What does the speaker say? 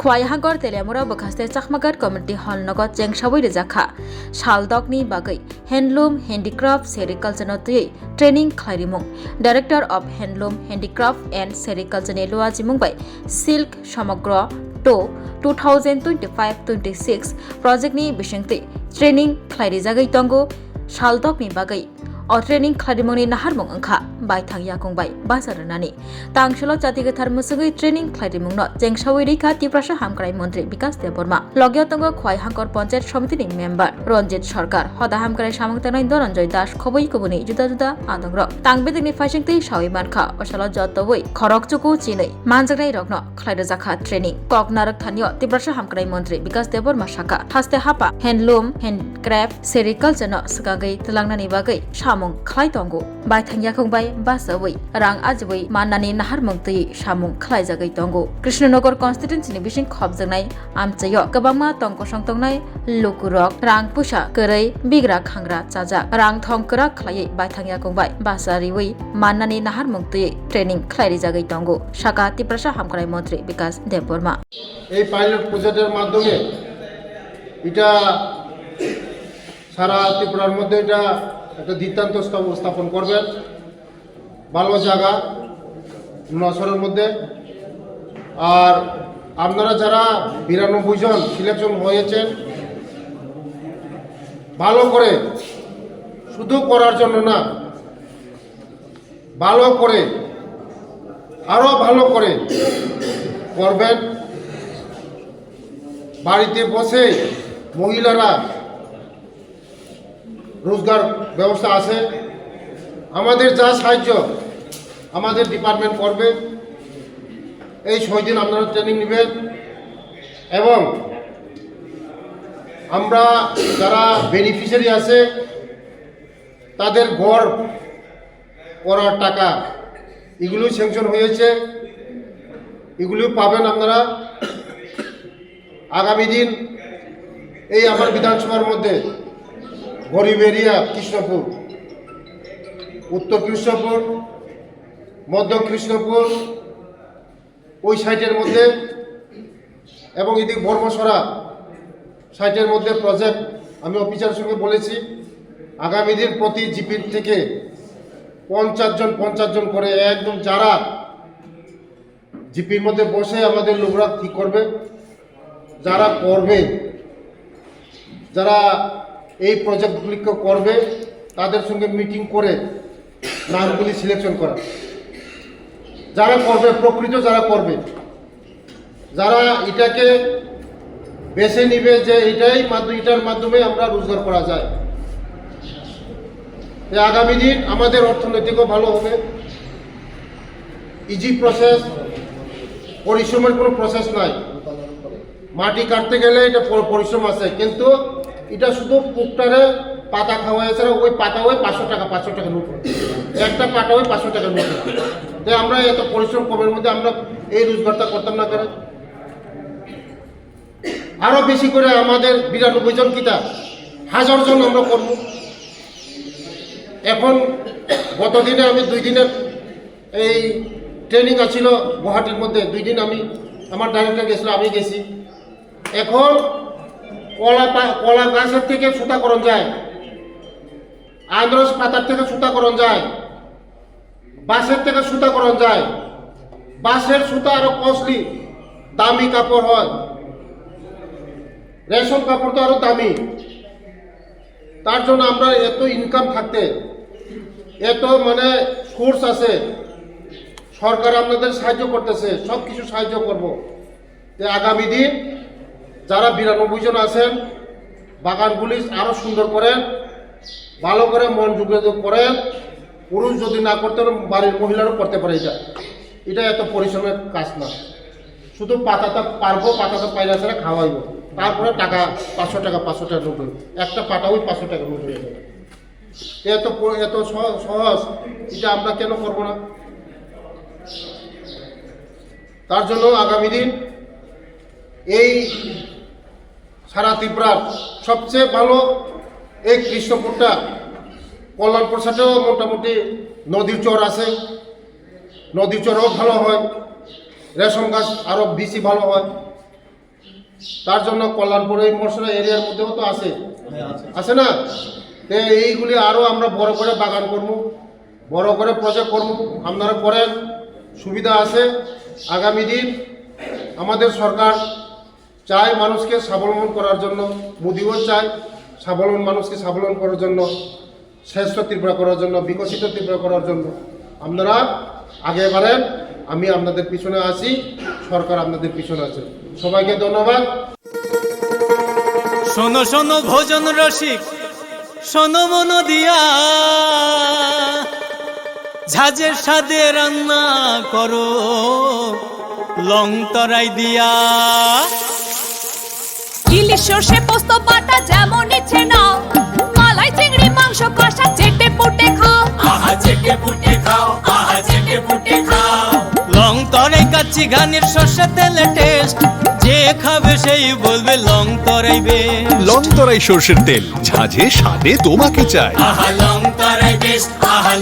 Khwaihangor telemura bokhaste chakmagat community hall nogot jengsawai rejakha saldokni bagai handloom handicraft sericulture no tui training khairimung director of handloom handicraft and sericulture ne luajimung bai silk samagra to 2025-26 project ni bisingti training khairi jagai tongo saldokni bagai o training khairimungni naharmung angkha bai thangya bai basarnani tangsholo jati gathar musugui training khairimung no jengsawai rika tiprasha hamkrai mantri bikas deborma logyo tongo khwaihangor panchayat samiti ni member Ranjit Sarkar hoda hamkrai samungtanai Dhananjay Das khoboi kubuni juda juda adongrok tangbedini faisingti sawi mankha osalo jotoboi khorokchuku chinai manjaknai rokno khlairajakha training koknarak thanio tiprasha hamkrai mantri bikas deborma saka haste hapa handloom handcraft sericulture no sakagai telangnani bagai samung khlai tongo bai thangya bai basawai rang ajbai manani naharmung tui samung khlai jagai tongo Krishnanagar constituency ni bising khobjaknai amchayo kabangma tongko songtongnai lukurok rang pusa korai bigra khangra chajak rang thongkra khlai bai thangya bai basariwi manani naharmung tui training khlairi jagai tongo saka tiprasha hamkrai mantri bikas deborma এই pilot প্রজেক্টের মাধ্যমে এটা সারা ত্রিপুরার মধ্যে এটা একটা দৃষ্টান্ত স্থাপন করবেন ভালো জায়গা নসরের মধ্যে আর আপনারা যারা 92 জন সিলেকশন হয়েছেন ভালো করে শুধু করার জন্য না ভালো করে আরো ভালো করে করবেন বাড়িতে বসে মহিলারা রোজগার ব্যবস্থা আছে আমাদের যা সাহায্য আমাদের ডিপার্টমেন্ট করবে এই 6 দিন আপনারা ট্রেনিং নেবেন এবং আমরা যারা বেনিফিশিয়ারি আছে তাদের ঘর করার টাকা এগুলো স্যাংশন হয়েছে এগুলো পাবেন আপনারা আগামী দিন এই আমার বিধানসভার মধ্যে গরিব এরিয়া কৃষ্ণপুর উত্তর কৃষ্ণপুর মধ্য কৃষ্ণপুর ওই সাইটের মধ্যে এবং এদিক বর্মসরা সাইটের মধ্যে প্রজেক্ট আমি অফিসারের সঙ্গে বলেছি আগামী দিন প্রতি জিপির থেকে 50 জন করে একদম যারা জিপির মধ্যে বসে আমাদের লোকরা ঠিক করবে যারা করবে যারা এই প্রজেক্টগুলিকে করবে তাদের সঙ্গে মিটিং করে নামগুলি সিলেকশন করা যারা করবে প্রকৃত যারা করবে যারা এটাকে বেছে নিবে যে এটার মাধ্যমে আমরা রোজগার করা যায় আগামী দিন আমাদের অর্থনৈতিকও ভালো হবে ইজি প্রসেস পরিশ্রমের কোনো প্রসেস নাই মাটি কাটতে গেলে এটা পরিশ্রম আছে কিন্তু এটা শুধু পুকটারে পাতা খাওয়া এছাড়া ওই পাতা ওই 500 টাকা নোট একটা পাতা ওই 500 টাকা নোট তাই আমরা এত পরিশ্রম কমের মধ্যে আমরা এই রোজগারটা করতাম না করে আরো বেশি করে আমাদের 92 জন কিতা 1000 জন আমরা করব এখন গত দিনে আমি 2 দিনের এই ট্রেনিং আছিল গুয়াহাটির মধ্যে 2 দিন আমি আমার ডাইরেক্টর গেছিল আমি গেছি এখন কলা গাছের থেকে সুতা করণ যায় আনারস পাতার থেকে সুতা করণ যায় বাঁশের থেকে সুতা করণ যায় বাঁশের সুতা আরো কস্টলি দামি কাপড় হয় রেশম কাপড় তো আরো দামি তার জন্য আমরা এত ইনকাম থাকতে এত মানে সোর্স আছে সরকার আপনাদের সাহায্য করতেছে সব কিছু সাহায্য করব আগামী দিন যারা 92 জন আছেন বাগানগুলি আরো সুন্দর করেন ভালো করে মন যোগাযোগ করেন পুরুষ যদি না করতে বাড়ির মহিলারও করতে পারে এটা এত পরিশ্রমের কাজ না শুধু পাতাটা পারবো পাতাটা পাইলে ছাড়া খাওয়াইব তারপরে টাকা 500 টাকা নোট একটা পাতা ওই 500 টাকা নোট হয়ে যাবে এত সহজ এটা আমরা কেন করবো না তার জন্য আগামী দিন এই সারা ত্রিপুরার সবচেয়ে ভালো এই কৃষ্ণপুরটা কল্যাণ প্রসাদেও মোটামুটি নদীর চর আছে নদীর চরও ভালো হয় রেশম গাছ আরও বেশি ভালো হয় তার জন্য কল্যাণপুর এই মশলা এরিয়ার মধ্যেও তো আছে আছে না? তো এইগুলি আরও আমরা বড় করে বাগান করব, বড় করে প্রজেক্ট করব। আপনারা করেন, সুবিধা আছে। আগামী দিন আমাদের সরকার চায় মানুষকে স্বাবলম্বন করার জন্য, মোদিও চায় স্বাবলম্বন মানুষকে স্বাবলম্বন করার জন্য, শ্রেষ্ঠ ত্রিপুরা করার জন্য, বিকশিত ত্রিপুরা করার জন্য। আপনারা আগে বাড়েন, আমি আপনাদের পিছনে আছি, সরকার আপনাদের পিছনে আছে। সবাইকে ধন্যবাদ। শোনো শোনো ভোজন রসিক, শোনো মন দিয়া, ঝাঁঝের স্বাদে রান্না করো লং তরাই দিয়া। ইলিশ সর্ষে পোস্ত বাটা যেমন ইচ্ছে নাও, মালাই চিংড়ি মাংস কষা চেটে পুটে খাও, আহা চেটে পুটে খাও, আহা চেটে পুটে খাও। লং তরাই কাচ্চি ঘানির সর্ষে তেলে টেস্ট, যে খাবে সেই বলবে লং তরাই বেশ। লং তরাই সর্ষের তেল, ঝাঁঝে স্বাদে তোমাকে চাই। আহা লং তরাই বেশ, আহা